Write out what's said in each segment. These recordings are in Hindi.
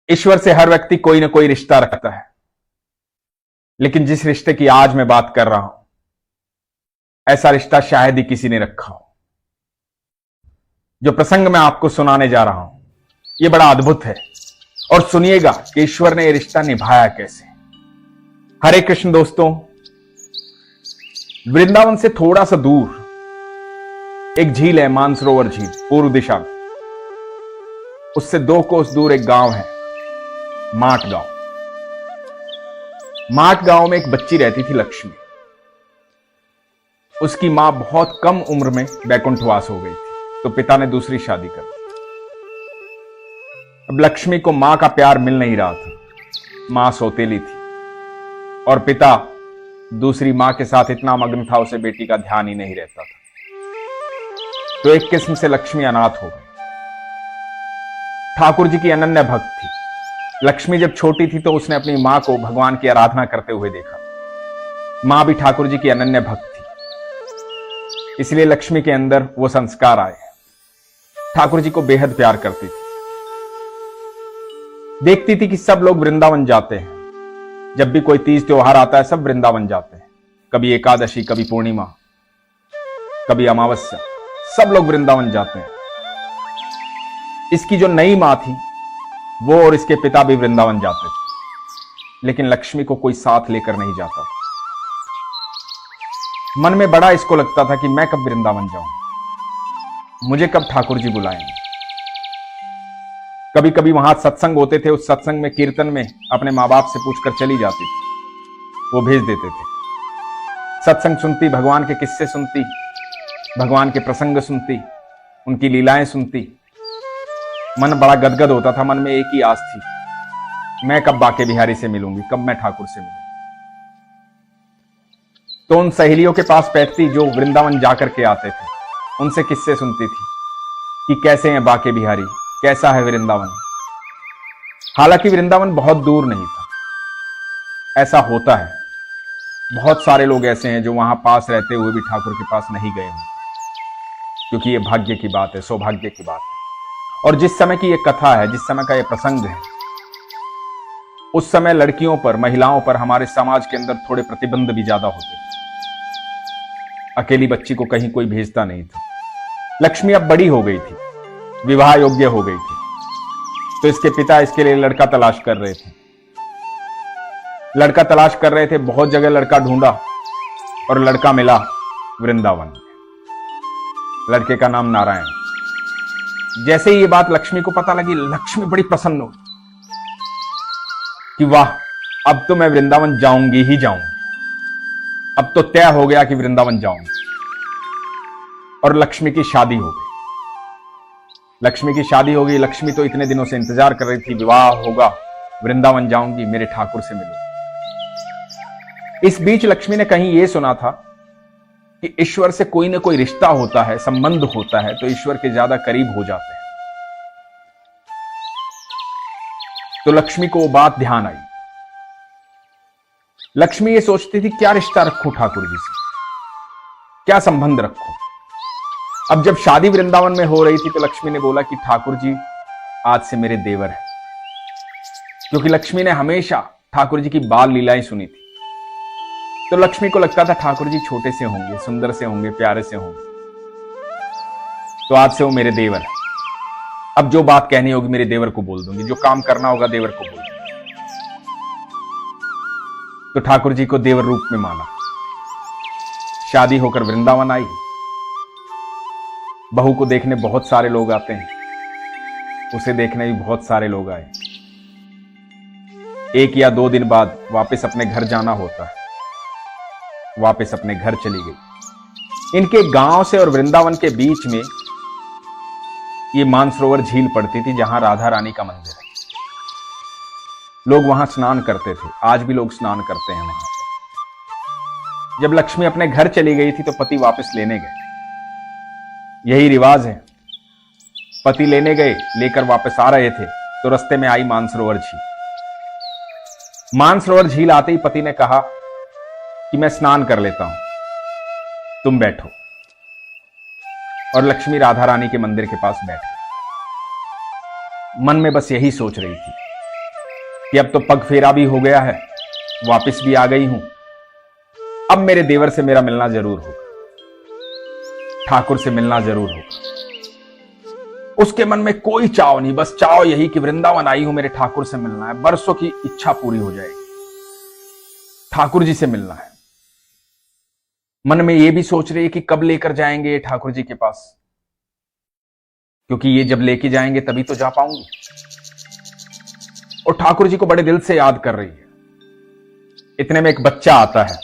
ईश्वर से हर व्यक्ति कोई ना कोई रिश्ता रखता है, लेकिन जिस रिश्ते की आज मैं बात कर रहा हूं, ऐसा रिश्ता शायद ही किसी ने रखा हो। जो प्रसंग मैं आपको सुनाने जा रहा हूं, यह बड़ा अद्भुत है और सुनिएगा कि ईश्वर ने यह रिश्ता निभाया कैसे। हरे कृष्ण दोस्तों, वृंदावन से थोड़ा सा दूर एक झील है, मानसरोवर झील, पूर्व दिशा में। उससे 2 कोस दूर एक गांव है, माट गांव। माट गांव में एक बच्ची रहती थी, लक्ष्मी। उसकी मां बहुत कम उम्र में वैकुंठवास हो गई थी, तो पिता ने दूसरी शादी कर दी। अब लक्ष्मी को मां का प्यार मिल नहीं रहा था, मां सौतेली थी और पिता दूसरी मां के साथ इतना मग्न था, उसे बेटी का ध्यान ही नहीं रहता था। तो एक किस्म से लक्ष्मी अनाथ हो गई। ठाकुर जी की अनन्य भक्त थी। लक्ष्मी जब छोटी थी तो उसने अपनी मां को भगवान की आराधना करते हुए देखा। मां भी ठाकुर जी की अनन्य भक्त थी, इसलिए लक्ष्मी के अंदर वो संस्कार आए। ठाकुर जी को बेहद प्यार करती थी। देखती थी कि सब लोग वृंदावन जाते हैं। जब भी कोई तीज त्योहार आता है, सब वृंदावन जाते हैं। कभी एकादशी, कभी पूर्णिमा, कभी अमावस्या, सब लोग वृंदावन जाते हैं। इसकी जो नई मां थी, वो और इसके पिता भी वृंदावन जाते थे, लेकिन लक्ष्मी को कोई साथ लेकर नहीं जाता था। मन में बड़ा इसको लगता था कि मैं कब वृंदावन जाऊं, मुझे कब ठाकुर जी बुलाएंगे। कभी कभी वहां सत्संग होते थे, उस सत्संग में, कीर्तन में अपने मां बाप से पूछकर चली जाती थी, वो भेज देते थे। सत्संग सुनती, भगवान के किस्से सुनती, भगवान के प्रसंग सुनती, उनकी लीलाएं सुनती। मन बड़ा गदगद होता था। मन में एक ही आस थी, मैं कब बाके बिहारी से मिलूंगी, कब मैं ठाकुर से मिलूंगी। तो उन सहेलियों के पास बैठती जो वृंदावन जाकर के आते थे, उनसे किस्से सुनती थी कि कैसे हैं बाके बिहारी, कैसा है वृंदावन। हालांकि वृंदावन बहुत दूर नहीं था। ऐसा होता है, बहुत सारे लोग ऐसे हैं जो वहां पास रहते हुए भी ठाकुर के पास नहीं गए हों, क्योंकि यह भाग्य की बात है, सौभाग्य की बात है। और जिस समय की यह कथा है, जिस समय का यह प्रसंग है, उस समय लड़कियों पर, महिलाओं पर हमारे समाज के अंदर थोड़े प्रतिबंध भी ज्यादा होते थे। अकेली बच्ची को कहीं कोई भेजता नहीं था। लक्ष्मी अब बड़ी हो गई थी, विवाह योग्य हो गई थी, तो इसके पिता इसके लिए लड़का तलाश कर रहे थे। लड़का तलाश कर रहे थे, बहुत जगह लड़का ढूंढा और लड़का मिला वृंदावन में। लड़के का नाम नारायण। जैसे ही ये बात लक्ष्मी को पता लगी, लक्ष्मी बड़ी प्रसन्न हुई कि वाह, अब तो मैं वृंदावन जाऊंगी ही जाऊंगी। अब तो तय हो गया कि वृंदावन जाऊंगी। और लक्ष्मी की शादी हो गई। लक्ष्मी की शादी हो गई। लक्ष्मी तो इतने दिनों से इंतजार कर रही थी, विवाह होगा, वृंदावन जाऊंगी, मेरे ठाकुर से मिलूंगी। इस बीच लक्ष्मी ने कहीं यह सुना था कि ईश्वर से कोई ना कोई रिश्ता होता है, संबंध होता है, तो ईश्वर के ज्यादा करीब हो जाते हैं। तो लक्ष्मी को वो बात ध्यान आई। लक्ष्मी ये सोचती थी, क्या रिश्ता रखूं ठाकुर जी से, क्या संबंध रखूं। अब जब शादी वृंदावन में हो रही थी, तो लक्ष्मी ने बोला कि ठाकुर जी आज से मेरे देवर हैं। क्योंकि लक्ष्मी ने हमेशा ठाकुर जी की बाल लीलाएं सुनी थी, तो लक्ष्मी को लगता था ठाकुर जी छोटे से होंगे, सुंदर से होंगे, प्यारे से होंगे, तो आज से वो मेरे देवर है। अब जो बात कहनी होगी मेरे देवर को बोल दूंगी, जो काम करना होगा देवर को बोल दूंगी। तो ठाकुर जी को देवर रूप में माना। शादी होकर वृंदावन आई। बहू को देखने बहुत सारे लोग आते हैं, उसे देखने भी बहुत सारे लोग आए। 1 या 2 दिन बाद वापस अपने घर जाना होता है। वापस अपने घर चली गई। इनके गांव से और वृंदावन के बीच में ये मानसरोवर झील पड़ती थी, जहां राधा रानी का मंदिर है। लोग वहां स्नान करते थे, आज भी लोग स्नान करते हैं वहां पर। जब लक्ष्मी अपने घर चली गई थी, तो पति वापस लेने गए। यही रिवाज है, पति लेने गए, लेकर वापस आ रहे थे, तो रास्ते में आई मानसरोवर झील। मानसरोवर झील आते ही पति ने कहा कि मैं स्नान कर लेता हूं, तुम बैठो। और लक्ष्मी राधा रानी के मंदिर के पास बैठ गई। मन में बस यही सोच रही थी कि अब तो पग फेरा भी हो गया है, वापस भी आ गई हूं, अब मेरे देवर से मेरा मिलना जरूर होगा, ठाकुर से मिलना जरूर होगा। उसके मन में कोई चाव नहीं, बस चाव यही कि वृंदावन आई हूं, मेरे ठाकुर से मिलना है, बरसों की इच्छा पूरी हो जाएगी, ठाकुर जी से मिलना है। मन में यह भी सोच रही है कि कब लेकर जाएंगे ये ठाकुर जी के पास, क्योंकि ये जब लेके जाएंगे तभी तो जा पाऊंगी। और ठाकुर जी को बड़े दिल से याद कर रही है। इतने में एक बच्चा आता है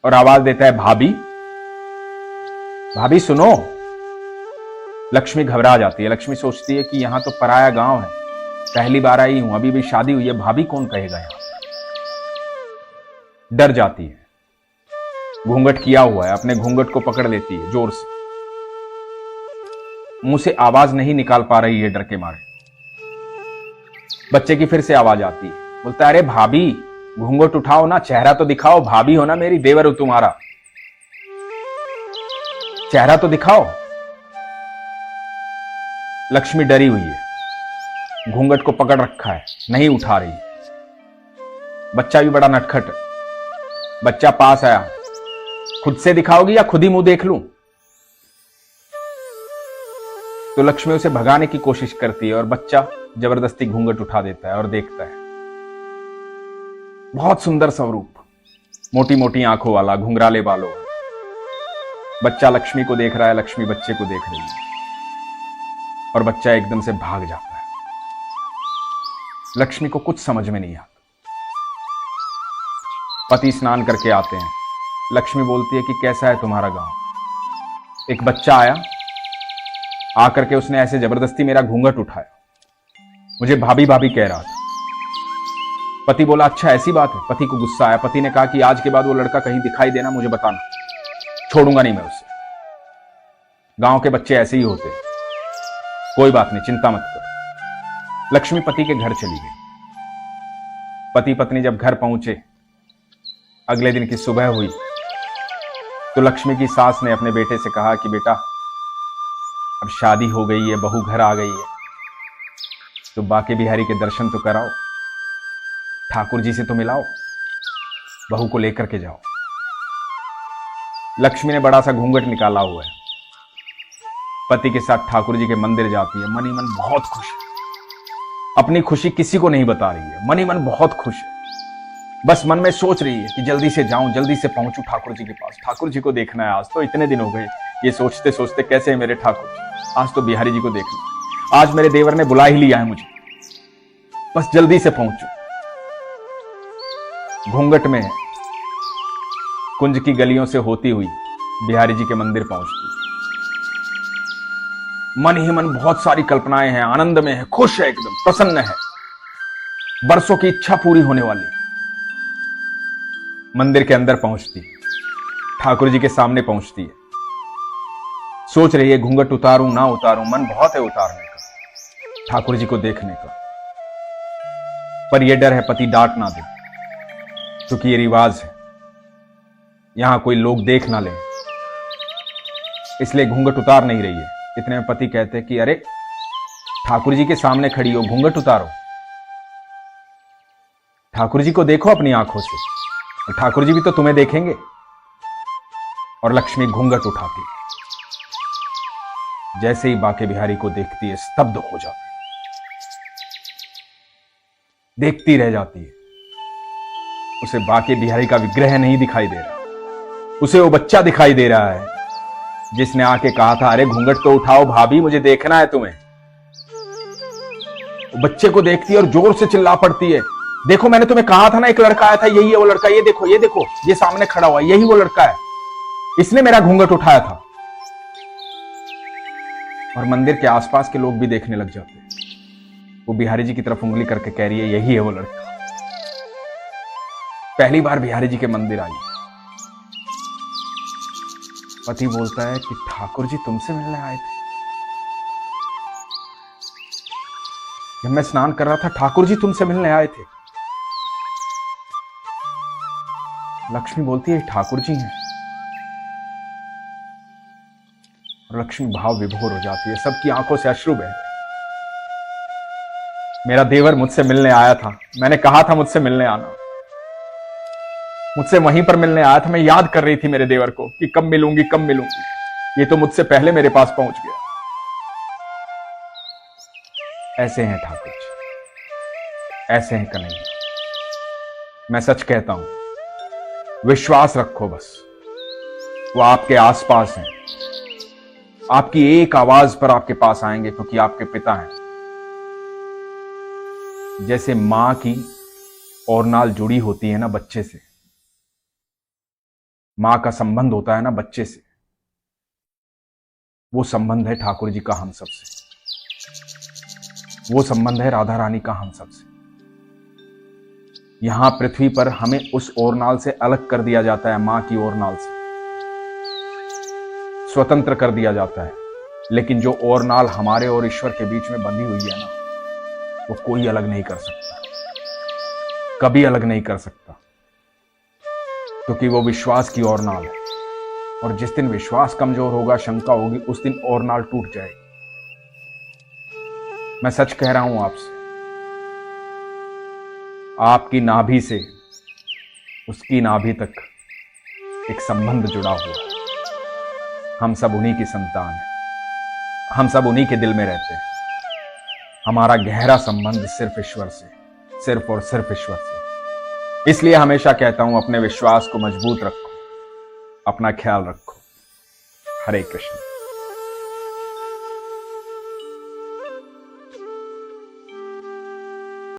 और आवाज देता है, भाभी भाभी सुनो। लक्ष्मी घबरा जाती है। लक्ष्मी सोचती है कि यहां तो पराया गांव है, पहली बार आई हूं, अभी भी शादी हुई है, भाभी कौन कहेगा यहां। डर जाती है, घूंघट किया हुआ है, अपने घूंघट को पकड़ लेती है जोर से, मुंह से आवाज नहीं निकाल पा रही है डर के मारे। बच्चे की फिर से आवाज आती है, बोलता है, अरे भाभी घूंघट उठाओ ना, चेहरा तो दिखाओ, भाभी हो ना मेरी, देवर हो तुम्हारा, चेहरा तो दिखाओ। लक्ष्मी डरी हुई है, घूंघट को पकड़ रखा है, नहीं उठा रही। बच्चा भी बड़ा नटखट है। बच्चा पास आया, खुद से दिखाओगी या खुद ही मुंह देख लूं। तो लक्ष्मी उसे भगाने की कोशिश करती है और बच्चा जबरदस्ती घूंघट उठा देता है और देखता है। बहुत सुंदर स्वरूप, मोटी मोटी आंखों वाला, घुंघराले बालों। बच्चा लक्ष्मी को देख रहा है, लक्ष्मी बच्चे को देख रही है और बच्चा एकदम से भाग जाता है। लक्ष्मी को कुछ समझ में नहीं आता। पति स्नान करके आते हैं। लक्ष्मी बोलती है कि कैसा है तुम्हारा गांव। एक बच्चा आया, आकर के उसने ऐसे जबरदस्ती मेरा घूंघट उठाया, मुझे भाभी भाभी कह रहा था। पति बोला, अच्छा ऐसी बात है। पति को गुस्सा आया। पति ने कहा कि आज के बाद वो लड़का कहीं दिखाई देना, मुझे बताना, छोड़ूंगा नहीं मैं उसे। गांव के बच्चे ऐसे ही होते, कोई बात नहीं, चिंता मत कर। लक्ष्मी पति के घर चली गई। पति पत्नी जब घर पहुंचे, अगले दिन की सुबह हुई तो लक्ष्मी की सास ने अपने बेटे से कहा कि बेटा अब शादी हो गई है, बहू घर आ गई है, तो बाके बिहारी के दर्शन तो कराओ, ठाकुर जी से तो मिलाओ, बहू को लेकर के जाओ। लक्ष्मी ने बड़ा सा घूंघट निकाला हुआ है, पति के साथ ठाकुर जी के मंदिर जाती है। मन ही मन बहुत खुश है, अपनी खुशी किसी को नहीं बता रही है, मन ही मन बहुत खुश है। बस मन में सोच रही है कि जल्दी से जाऊं, जल्दी से पहुंचूं ठाकुर जी के पास, ठाकुर जी को देखना है। आज तो इतने दिन हो गए ये सोचते सोचते, कैसे है मेरे ठाकुर जी, आज तो बिहारी जी को देखना है, आज मेरे देवर ने बुला ही लिया है मुझे, बस जल्दी से पहुंचूं। घूंघट में कुंज की गलियों से होती हुई बिहारी जी के मंदिर पहुंचती। मन ही मन बहुत सारी कल्पनाएं हैं, आनंद में है, खुश है, एकदम प्रसन्न है, बरसों की इच्छा पूरी होने वाली है। मंदिर के अंदर पहुंचती, ठाकुर जी के सामने पहुंचती है, सोच रही है घूंघट उतारूं ना उतारूं, मन बहुत है उतारने का, ठाकुर जी को देखने का, पर यह डर है पति डांट ना दे, क्योंकि ये रिवाज है, यहां कोई लोग देख ना ले, इसलिए घूंघट उतार नहीं रही है। इतने में पति कहते हैं कि अरे ठाकुर जी के सामने खड़ी हो, घूंघट उतारो, ठाकुर जी को देखो अपनी आंखों से, ठाकुर जी भी तो तुम्हें देखेंगे। और लक्ष्मी घूंघट उठाती है, जैसे ही बाके बिहारी को देखती है स्तब्ध हो जाती है, देखती रह जाती है। उसे बाके बिहारी का विग्रह नहीं दिखाई दे रहा, उसे वो बच्चा दिखाई दे रहा है जिसने आके कहा था, अरे घूंघट तो उठाओ भाभी, मुझे देखना है तुम्हें। वो बच्चे को देखती है और जोर से चिल्ला पड़ती है, देखो मैंने तुम्हें कहा था ना एक लड़का आया था, यही है वो लड़का, ये देखो ये देखो, ये सामने खड़ा हुआ, यही वो लड़का है, इसने मेरा घूंघट उठाया था। और मंदिर के आसपास के लोग भी देखने लग जाते हैं। वो बिहारी जी की तरफ उंगली करके कह रही है, यही है वो लड़का। पहली बार बिहारी जी के मंदिर आई। पति बोलता है कि ठाकुर जी तुमसे मिलने आए थे। जब मैं स्नान कर रहा था ठाकुर जी तुमसे मिलने आए थे। लक्ष्मी बोलती है ठाकुर जी हैं। और लक्ष्मी भाव विभोर हो जाती है, सबकी आंखों से अश्रु बह रहे। मेरा देवर मुझसे मिलने आया था, मैंने कहा था मुझसे मिलने आना, मुझसे वहीं पर मिलने आया था। मैं याद कर रही थी मेरे देवर को कि कब मिलूंगी कब मिलूंगी। ये तो मुझसे पहले मेरे पास पहुंच गया। ऐसे हैं ठाकुर जी, ऐसे हैं कन्हैया। मैं सच कहता हूं, विश्वास रखो बस, वो आपके आसपास हैं, आपकी एक आवाज पर आपके पास आएंगे, क्योंकि आपके पिता हैं। जैसे मां की ओरनाल जुड़ी होती है ना बच्चे से, मां का संबंध होता है ना बच्चे से, वो संबंध है ठाकुर जी का हम सबसे, वो संबंध है राधा रानी का हम सबसे। यहां पृथ्वी पर हमें उस ओरनाल से अलग कर दिया जाता है, मां की ओरनाल से स्वतंत्र कर दिया जाता है। लेकिन जो ओरनाल हमारे और ईश्वर के बीच में बंधी हुई है ना, वो कोई अलग नहीं कर सकता, कभी अलग नहीं कर सकता, क्योंकि वो विश्वास की ओरनाल है। और जिस दिन विश्वास कमजोर होगा, शंका होगी, उस दिन ओरनाल टूट जाएगी। मैं सच कह रहा हूं आपसे, आपकी नाभि से उसकी नाभि तक एक संबंध जुड़ा हुआ है। हम सब उन्हीं की संतान हैं, हम सब उन्हीं के दिल में रहते हैं। हमारा गहरा संबंध सिर्फ ईश्वर से, सिर्फ और सिर्फ ईश्वर से। इसलिए हमेशा कहता हूं, अपने विश्वास को मजबूत रखो, अपना ख्याल रखो। हरे कृष्ण।